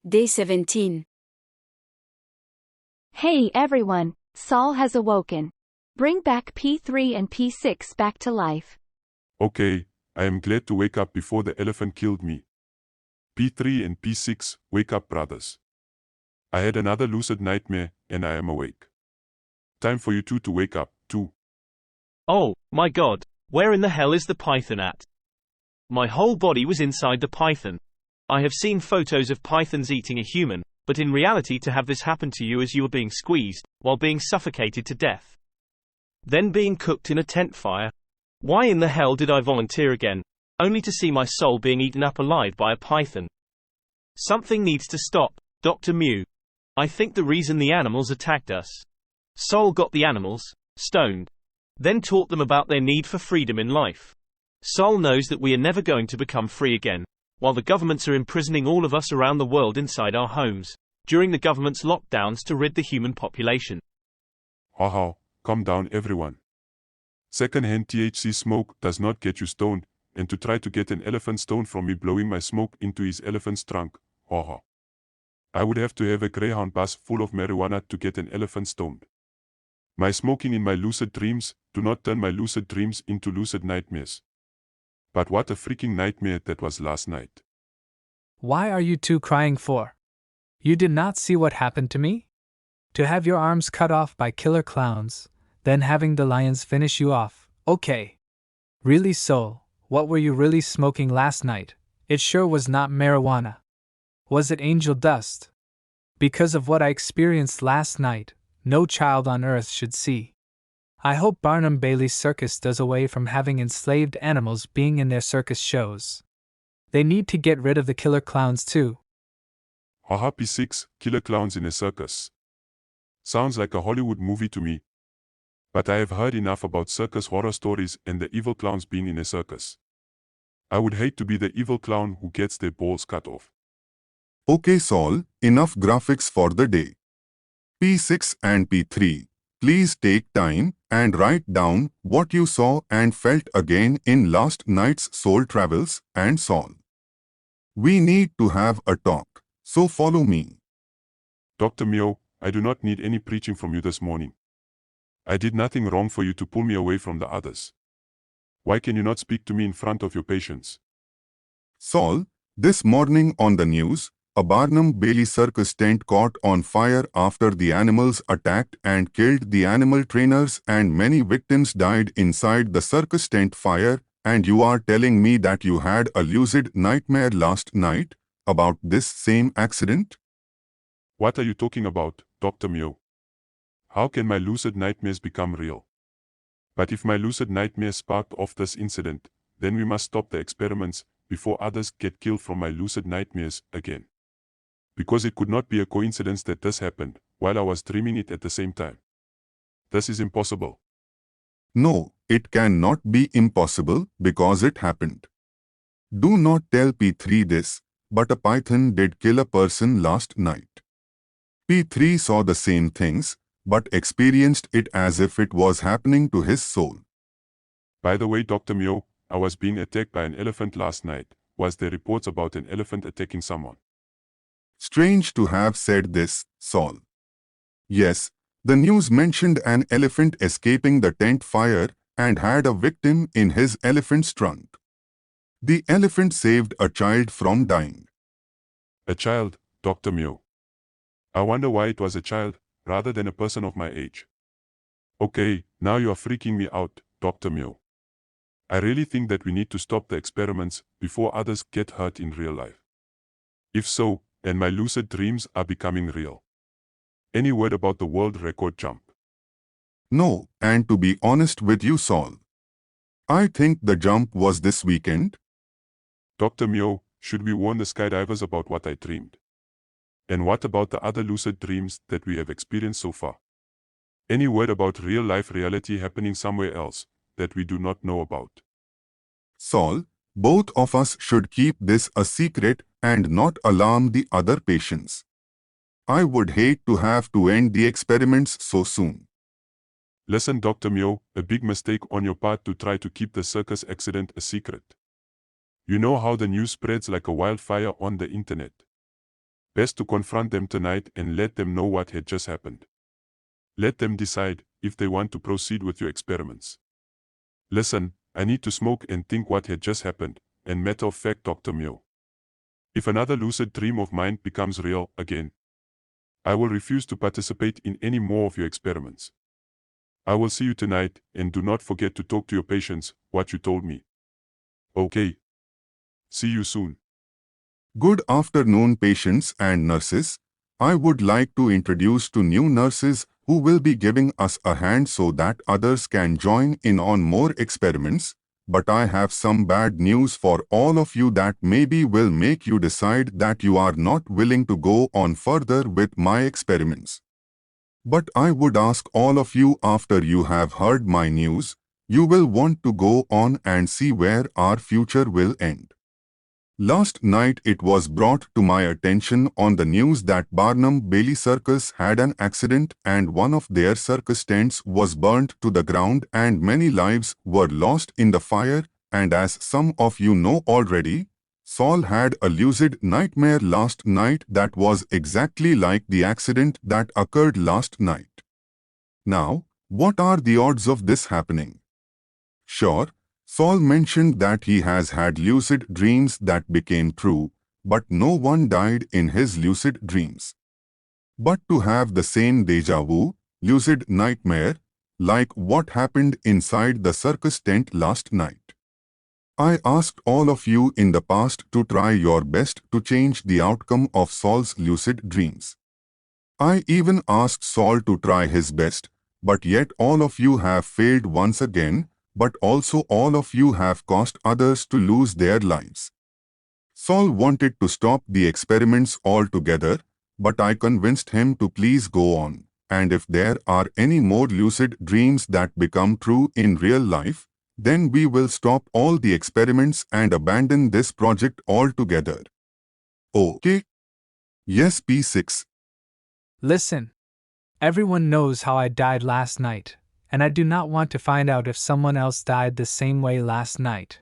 Day 17. Hey everyone, Saul has awoken. Bring back P3 and P6 back to life. Okay, I am glad to wake up before the elephant killed me. P3 and P6, wake up brothers. I had another lucid nightmare and I am awake. Time for you two to wake up, too. Oh, my god, where in the hell is the python at? My whole body was inside the python. I have seen photos of pythons eating a human, but in reality to have this happen to you as you were being squeezed, while being suffocated to death. Then being cooked in a tent fire. Why in the hell did I volunteer again, only to see my soul being eaten up alive by a python? Something needs to stop, Dr. Mew. I think the reason the animals attacked us. Sol got the animals, stoned, then taught them about their need for freedom in life. Sol knows that we are never going to become free again, while the governments are imprisoning all of us around the world inside our homes, during the government's lockdowns to rid the human population. Haha, calm down everyone. Second-hand THC smoke does not get you stoned, and to try to get an elephant stoned from me blowing my smoke into his elephant's trunk, haha. I would have to have a Greyhound bus full of marijuana to get an elephant stoned. My smoking in my lucid dreams do not turn my lucid dreams into lucid nightmares. But what a freaking nightmare that was last night. Why are you two crying for? You did not see what happened to me? To have your arms cut off by killer clowns, then having the lions finish you off, okay. Really Soul, what were you really smoking last night? It sure was not marijuana. Was it angel dust? Because of what I experienced last night, no child on earth should see. I hope Barnum Bailey's circus does away from having enslaved animals being in their circus shows. They need to get rid of the killer clowns too. Haha P6, killer clowns in a circus. Sounds like a Hollywood movie to me. But I have heard enough about circus horror stories and the evil clowns being in a circus. I would hate to be the evil clown who gets their balls cut off. Okay Saul, enough graphics for the day. P6 and P3, please take time and write down what you saw and felt again in last night's soul travels and Saul. We need to have a talk, so follow me. Dr. Meow, I do not need any preaching from you this morning. I did nothing wrong for you to pull me away from the others. Why can you not speak to me in front of your patients? Saul, this morning on the news, a Barnum Bailey circus tent caught on fire after the animals attacked and killed the animal trainers and many victims died inside the circus tent fire, and you are telling me that you had a lucid nightmare last night about this same accident? What are you talking about, Dr. Meow? How can my lucid nightmares become real? But if my lucid nightmare sparked off this incident, then we must stop the experiments before others get killed from my lucid nightmares again. Because it could not be a coincidence that this happened while I was dreaming it at the same time. This is impossible. No, it cannot be impossible because it happened. Do not tell P3 this, but a python did kill a person last night. P3 saw the same things, but experienced it as if it was happening to his soul. By the way, Dr. Meow, I was being attacked by an elephant last night. Was there reports about an elephant attacking someone? Strange to have said this, Saul. Yes, the news mentioned an elephant escaping the tent fire and had a victim in his elephant's trunk. The elephant saved a child from dying. A child, Dr. Meow. I wonder why it was a child, rather than a person of my age. Okay, now you are freaking me out, Dr. Meow. I really think that we need to stop the experiments before others get hurt in real life. If so, and my lucid dreams are becoming real. Any word about the world record jump? No, and to be honest with you, Saul, I think the jump was this weekend. Dr. Meow, should we warn the skydivers about what I dreamed? And what about the other lucid dreams that we have experienced so far? Any word about real-life reality happening somewhere else that we do not know about? Saul, both of us should keep this a secret and not alarm the other patients. I would hate to have to end the experiments so soon. Listen, Dr. Meow, a big mistake on your part to try to keep the circus accident a secret. You know how the news spreads like a wildfire on the internet. Best to confront them tonight and let them know what had just happened. Let them decide if they want to proceed with your experiments. Listen, I need to smoke and think what had just happened, and matter of fact, Dr. Mio. If another lucid dream of mine becomes real again, I will refuse to participate in any more of your experiments. I will see you tonight, and do not forget to talk to your patients what you told me. Okay. See you soon. Good afternoon, patients and nurses. I would like to introduce two new nurses who will be giving us a hand so that others can join in on more experiments. But I have some bad news for all of you that maybe will make you decide that you are not willing to go on further with my experiments. But I would ask all of you, after you have heard my news, you will want to go on and see where our future will end. Last night it was brought to my attention on the news that Barnum Bailey Circus had an accident and one of their circus tents was burnt to the ground and many lives were lost in the fire, and as some of you know already, Saul had a lucid nightmare last night that was exactly like the accident that occurred last night. Now, what are the odds of this happening? Sure, Saul mentioned that he has had lucid dreams that became true, but no one died in his lucid dreams. But to have the same déjà vu, lucid nightmare, like what happened inside the circus tent last night. I asked all of you in the past to try your best to change the outcome of Saul's lucid dreams. I even asked Saul to try his best, but yet all of you have failed once again, but also all of you have caused others to lose their lives. Saul wanted to stop the experiments altogether, but I convinced him to please go on, and if there are any more lucid dreams that become true in real life, then we will stop all the experiments and abandon this project altogether. Okay? Yes, P6. Listen. Everyone knows how I died last night, and I do not want to find out if someone else died the same way last night.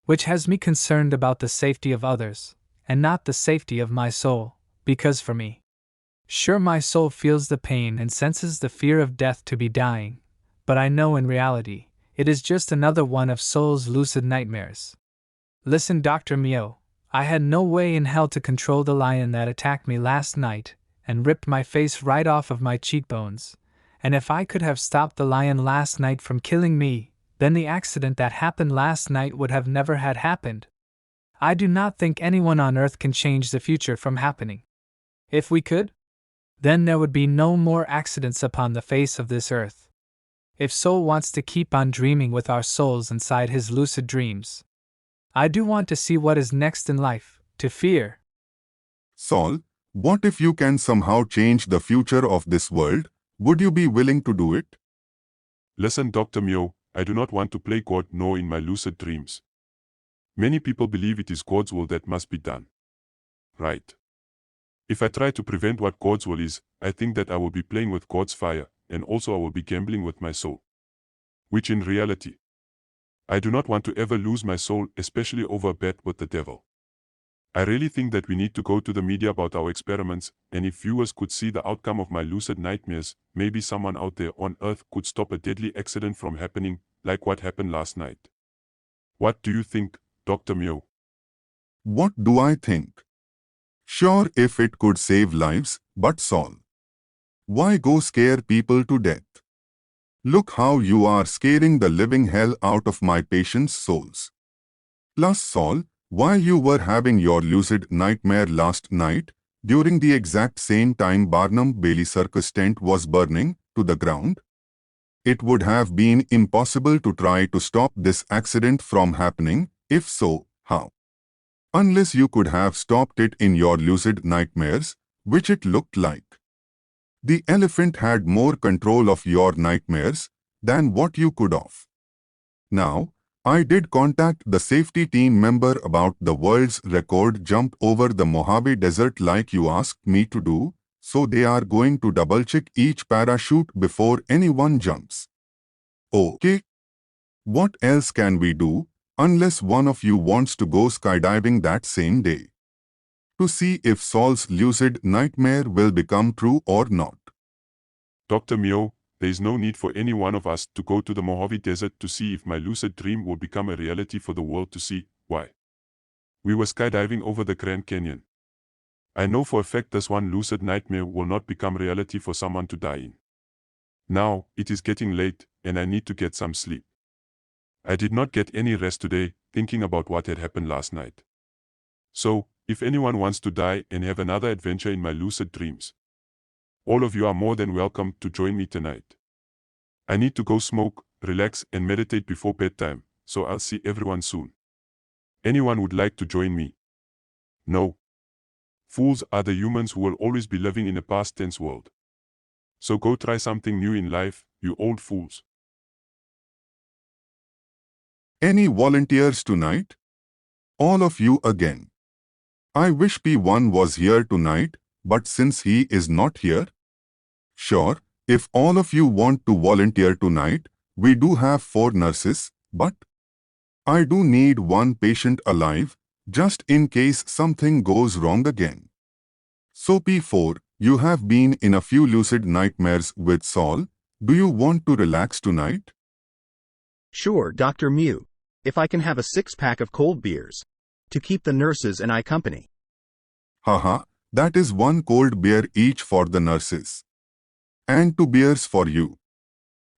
Which has me concerned about the safety of others, and not the safety of my soul, because for me, sure my soul feels the pain and senses the fear of death to be dying, but I know in reality, it is just another one of soul's lucid nightmares. Listen, Dr. Mio, I had no way in hell to control the lion that attacked me last night and ripped my face right off of my cheekbones, and if I could have stopped the lion last night from killing me, then the accident that happened last night would have never had happened. I do not think anyone on earth can change the future from happening. If we could, then there would be no more accidents upon the face of this earth. If Soul wants to keep on dreaming with our souls inside his lucid dreams, I do want to see what is next in life, to fear. Saul, what if you can somehow change the future of this world? Would you be willing to do it? Listen, Dr. Mio, I do not want to play God nor in my lucid dreams. Many people believe it is God's will that must be done. Right. If I try to prevent what God's will is, I think that I will be playing with God's fire, and also I will be gambling with my soul. Which in reality, I do not want to ever lose my soul, especially over a bet with the devil. I really think that we need to go to the media about our experiments, and if viewers could see the outcome of my lucid nightmares, maybe someone out there on Earth could stop a deadly accident from happening, like what happened last night. What do you think, Dr. Mio? What do I think? Sure, if it could save lives, but Saul, why go scare people to death? Look how you are scaring the living hell out of my patients' souls. Plus, Saul, while you were having your lucid nightmare last night, during the exact same time Barnum Bailey Circus tent was burning to the ground, it would have been impossible to try to stop this accident from happening. If so, how? Unless you could have stopped it in your lucid nightmares, which it looked like. The elephant had more control of your nightmares than what you could of. Now, I did contact the safety team member about the world's record jump over the Mojave Desert like you asked me to do, so they are going to double-check each parachute before anyone jumps. Okay. What else can we do, unless one of you wants to go skydiving that same day? to see if Saul's lucid nightmare will become true or not. Dr. Mio, there is no need for any one of us to go to the Mojave Desert to see if my lucid dream will become a reality for the world to see. Why? We were skydiving over the Grand Canyon. I know for a fact this one lucid nightmare will not become reality for someone to die in. Now, it is getting late, and I need to get some sleep. I did not get any rest today, thinking about what had happened last night. So, if anyone wants to die and have another adventure in my lucid dreams, all of you are more than welcome to join me tonight. I need to go smoke, relax, and meditate before bedtime, so I'll see everyone soon. Anyone would like to join me? No. Fools are the humans who will always be living in a past tense world. So go try something new in life, you old fools. Any volunteers tonight? All of you again. I wish P1 was here tonight, but since he is not here, sure, if all of you want to volunteer tonight, we do have 4 nurses, but I do need 1 patient alive, just in case something goes wrong again. So P4, you have been in a few lucid nightmares with Saul. Do you want to relax tonight? Sure, Dr. Mew. If I can have a 6-pack of cold beers. To keep the nurses and I company. Haha, that is 1 cold beer each for the nurses. And 2 beers for you.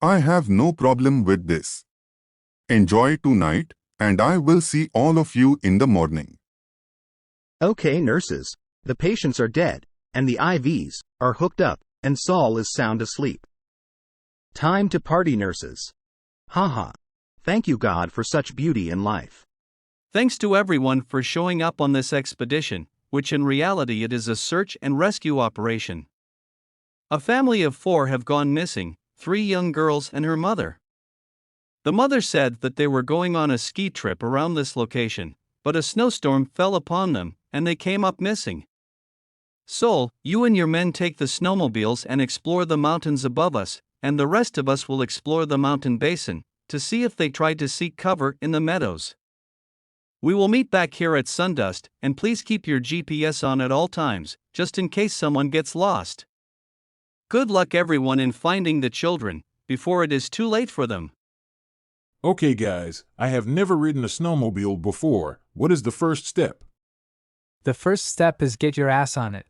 I have no problem with this. Enjoy tonight, and I will see all of you in the morning. Okay, nurses. The patients are dead, and the IVs are hooked up, and Saul is sound asleep. Time to party, nurses. Haha. Thank you, God, for such beauty in life. Thanks to everyone for showing up on this expedition, which in reality it is a search and rescue operation. A family of 4 have gone missing, 3 young girls and her mother. The mother said that they were going on a ski trip around this location, but a snowstorm fell upon them, and they came up missing. Sol, you and your men take the snowmobiles and explore the mountains above us, and the rest of us will explore the mountain basin, to see if they tried to seek cover in the meadows. We will meet back here at sundust, and please keep your GPS on at all times, just in case someone gets lost. Good luck everyone in finding the children, before it is too late for them. Okay guys, I have never ridden a snowmobile before. What is the first step? The first step is get your ass on it.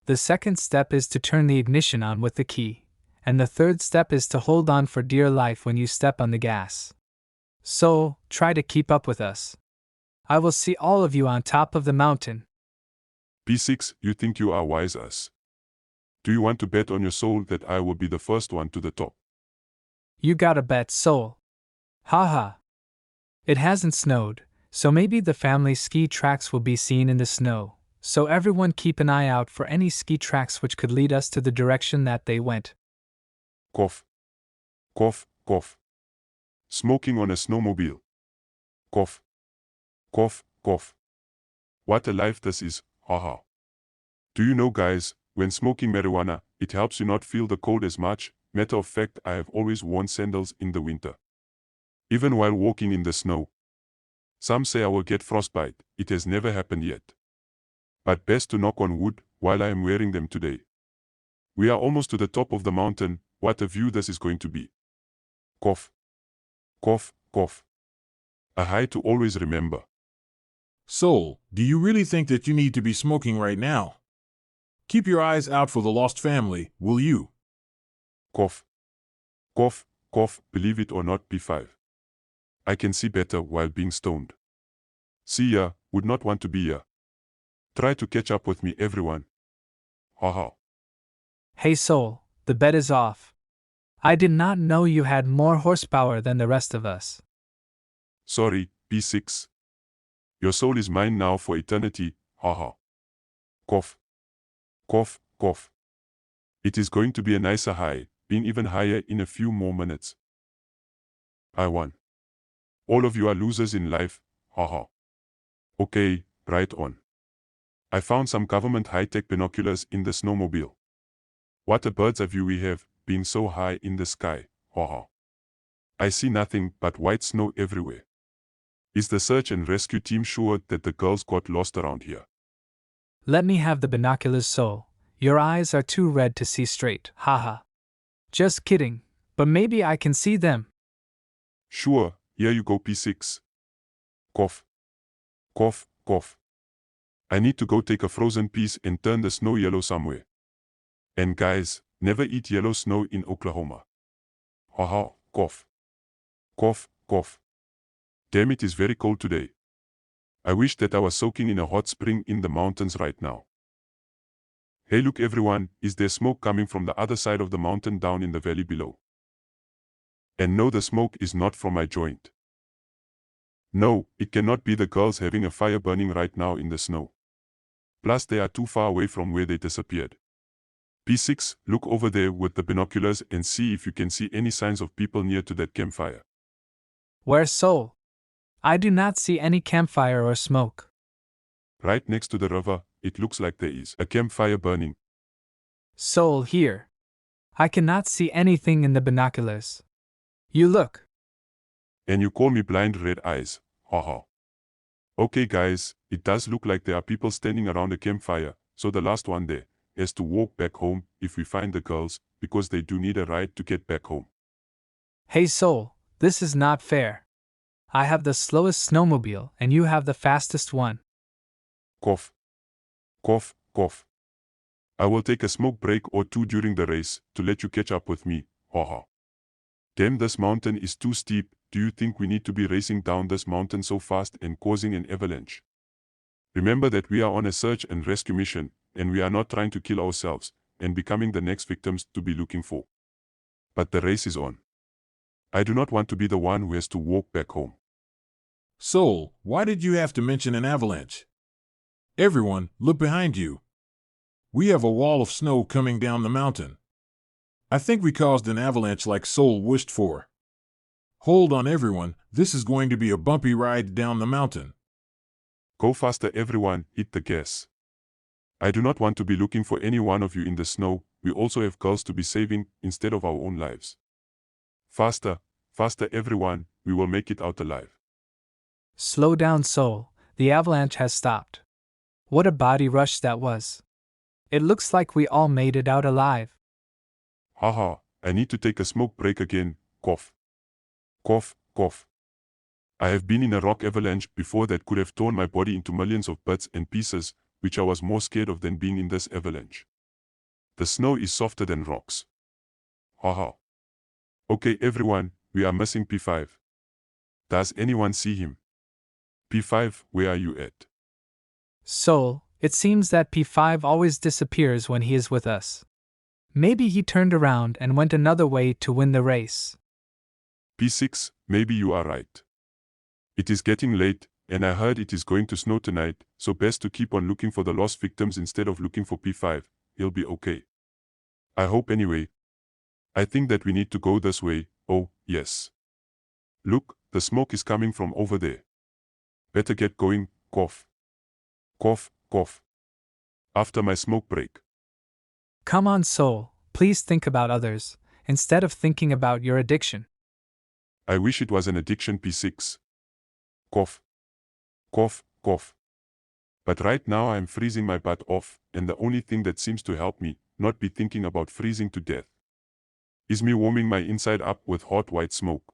The second step is to turn the ignition on with the key. And the third step is to hold on for dear life when you step on the gas. So, try to keep up with us. I will see all of you on top of the mountain. P6, you think you are wise as? Do you want to bet on your soul that I will be the first one to the top? You gotta bet, Soul. Haha. It hasn't snowed, so maybe the family ski tracks will be seen in the snow, so everyone keep an eye out for any ski tracks which could lead us to the direction that they went. Cough. Cough, cough. Smoking on a snowmobile. Cough. Cough, cough. What a life this is, haha. Do you know guys, when smoking marijuana, it helps you not feel the cold as much. Matter of fact, I have always worn sandals in the winter. Even while walking in the snow. Some say I will get frostbite, it has never happened yet. But best to knock on wood, while I am wearing them today. We are almost to the top of the mountain, what a view this is going to be. Cough. Cough, cough. A high to always remember. Soul, do you really think that you need to be smoking right now? Keep your eyes out for the lost family, will you? Cough. Cough, cough, believe it or not, P5. I can see better while being stoned. See ya, would not want to be ya. Try to catch up with me everyone. Haha. Hey Soul, the bet is off. I did not know you had more horsepower than the rest of us. Sorry, P6. Your soul is mine now for eternity, haha. Cough. Cough, cough. It is going to be a nicer high, being even higher in a few more minutes. I won. All of you are losers in life, haha. Okay, right on. I found some government high-tech binoculars in the snowmobile. What a bird's eye view we have, being so high in the sky, haha. I see nothing but white snow everywhere. Is the search and rescue team sure that the girls got lost around here? Let me have the binoculars, Soul. Your eyes are too red to see straight, haha. Just kidding, but maybe I can see them. Sure, here you go P6. Cough. Cough, cough. I need to go take a frozen piece and turn the snow yellow somewhere. And guys, never eat yellow snow in Oklahoma. Haha, cough. Cough, cough. Damn, it is very cold today. I wish that I was soaking in a hot spring in the mountains right now. Hey look everyone, is there smoke coming from the other side of the mountain down in the valley below? And no, the smoke is not from my joint. No, it cannot be the girls having a fire burning right now in the snow. Plus they are too far away from where they disappeared. P6, look over there with the binoculars and see if you can see any signs of people near to that campfire. Where's Soul? I do not see any campfire or smoke. Right next to the river, it looks like there is a campfire burning. Soul, here. I cannot see anything in the binoculars. You look. And you call me blind red eyes, haha. Okay guys, it does look like there are people standing around a campfire, so the last one there has to walk back home if we find the girls, because they do need a ride to get back home. Hey Soul, this is not fair. I have the slowest snowmobile and you have the fastest one. Cough. Cough, cough. I will take a smoke break or two during the race to let you catch up with me, haha. Damn, this mountain is too steep. Do you think we need to be racing down this mountain so fast and causing an avalanche? Remember that we are on a search and rescue mission, and we are not trying to kill ourselves and becoming the next victims to be looking for. But the race is on. I do not want to be the one who has to walk back home. Soul, why did you have to mention an avalanche? Everyone, look behind you. We have a wall of snow coming down the mountain. I think we caused an avalanche like Soul wished for. Hold on everyone, this is going to be a bumpy ride down the mountain. Go faster everyone, hit the gas. I do not want to be looking for any one of you in the snow. We also have girls to be saving instead of our own lives. Faster, faster everyone, we will make it out alive. Slow down Soul, the avalanche has stopped. What a body rush that was. It looks like we all made it out alive. Haha, I need to take a smoke break again, cough. Cough, cough. I have been in a rock avalanche before that could have torn my body into millions of bits and pieces, which I was more scared of than being in this avalanche. The snow is softer than rocks. Haha. Okay everyone, we are missing P5. Does anyone see him? P5, where are you at? Soul, it seems that P5 always disappears when he is with us. Maybe he turned around and went another way to win the race. P6, maybe you are right. It is getting late, and I heard it is going to snow tonight, so best to keep on looking for the lost victims instead of looking for P5. He'll be okay. I hope anyway. I think that we need to go this way. Oh, yes. Look, the smoke is coming from over there. Better get going, cough. Cough, cough. After my smoke break. Come on Soul, please think about others, instead of thinking about your addiction. I wish it was an addiction P6. Cough. Cough, cough. But right now I am freezing my butt off, and the only thing that seems to help me not be thinking about freezing to death is me warming my inside up with hot white smoke.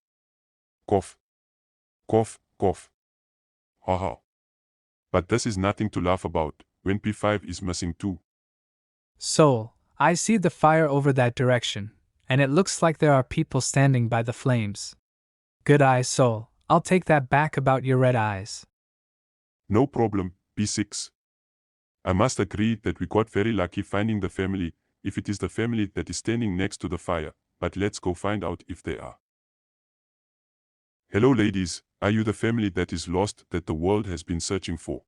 Cough. Cough, cough. Haha. But this is nothing to laugh about when P5 is missing too. Soul, I see the fire over that direction, and it looks like there are people standing by the flames. Good eye, Soul, I'll take that back about your red eyes. No problem, P6. I must agree that we got very lucky finding the family, if it is the family that is standing next to the fire, but let's go find out if they are. Hello ladies, are you the family that is lost that the world has been searching for?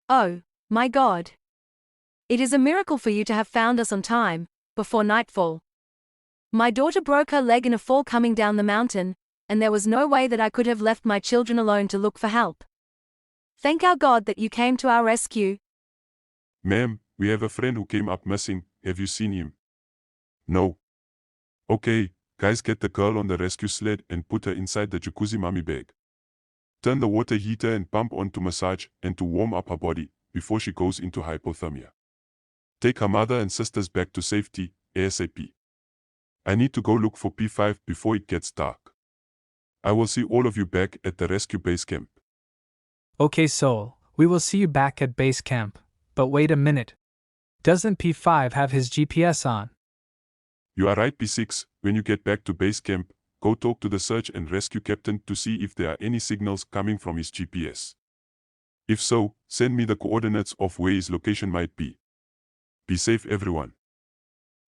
Oh, my God. It is a miracle for you to have found us on time, before nightfall. My daughter broke her leg in a fall coming down the mountain, and there was no way that I could have left my children alone to look for help. Thank our God that you came to our rescue. Ma'am, we have a friend who came up missing. Have you seen him? No. Okay, guys, get the girl on the rescue sled and put her inside the jacuzzi mummy bag. Turn the water heater and pump on to massage and to warm up her body, before she goes into hypothermia. Take her mother and sisters back to safety, ASAP. I need to go look for P5 before it gets dark. I will see all of you back at the rescue base camp. Okay, Soul, we will see you back at base camp. But wait a minute. Doesn't P5 have his GPS on? You are right, P6. When you get back to base camp, go talk to the search and rescue captain to see if there are any signals coming from his GPS. If so, send me the coordinates of where his location might be. Be safe, everyone.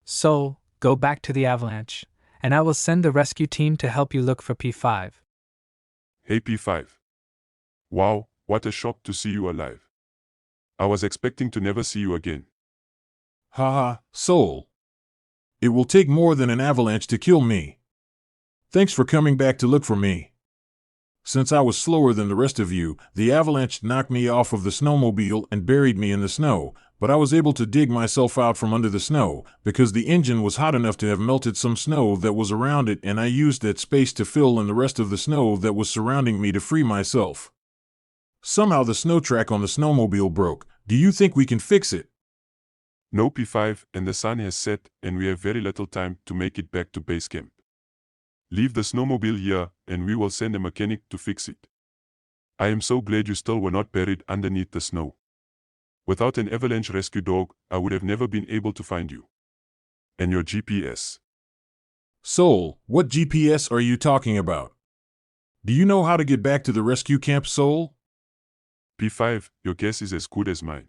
Soul, go back to the avalanche, and I will send the rescue team to help you look for P5. Hey P5. Wow, what a shock to see you alive. I was expecting to never see you again. Haha, Soul. It will take more than an avalanche to kill me. Thanks for coming back to look for me. Since I was slower than the rest of you, the avalanche knocked me off of the snowmobile and buried me in the snow, but I was able to dig myself out from under the snow, because the engine was hot enough to have melted some snow that was around it, and I used that space to fill in the rest of the snow that was surrounding me to free myself. Somehow the snow track on the snowmobile broke. Do you think we can fix it? No P5, and the sun has set, and we have very little time to make it back to base camp. Leave the snowmobile here, and we will send a mechanic to fix it. I am so glad you still were not buried underneath the snow. Without an avalanche rescue dog, I would have never been able to find you. And your GPS. Soul, what GPS are you talking about? Do you know how to get back to the rescue camp, Soul? P5, your guess is as good as mine.